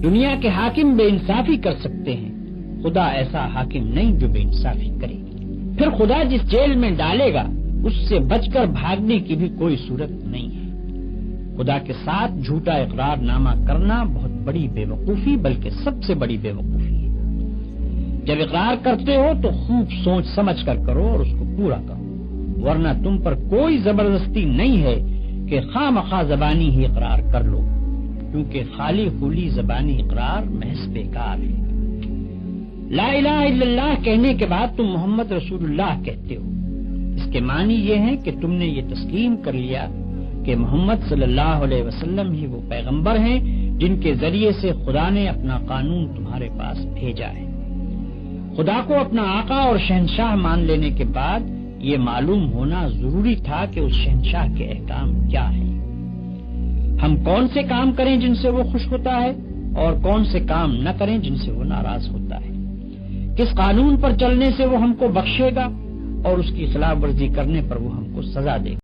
دنیا کے حاکم بے انصافی کر سکتے ہیں، خدا ایسا حاکم نہیں جو بے انصافی کرے۔ پھر خدا جس جیل میں ڈالے گا اس سے بچ کر بھاگنے کی بھی کوئی صورت نہیں ہے۔ خدا کے ساتھ جھوٹا اقرار نامہ کرنا بہت بڑی بے وقوفی، بلکہ سب سے بڑی بے وقوفی ہے۔ جب اقرار کرتے ہو تو خوب سوچ سمجھ کر کرو اور اس کو پورا کرو، ورنہ تم پر کوئی زبردستی نہیں ہے کہ خواہ مخواہ زبانی ہی اقرار کر لو، کیونکہ خالی خولی زبانی اقرار محض بیکار ہے۔ لا الہ الا اللہ کہنے کے بعد تم محمد رسول اللہ کہتے ہو، اس کے معنی یہ ہے کہ تم نے یہ تسلیم کر لیا کہ محمد صلی اللہ علیہ وسلم ہی وہ پیغمبر ہیں جن کے ذریعے سے خدا نے اپنا قانون تمہارے پاس بھیجا ہے۔ خدا کو اپنا آقا اور شہنشاہ مان لینے کے بعد یہ معلوم ہونا ضروری تھا کہ اس شہنشاہ کے احکام کیا ہیں۔ ہم کون سے کام کریں جن سے وہ خوش ہوتا ہے اور کون سے کام نہ کریں جن سے وہ ناراض ہوتا ہے، کس قانون پر چلنے سے وہ ہم کو بخشے گا اور اس کی خلاف ورزی کرنے پر وہ ہم کو سزا دے گا۔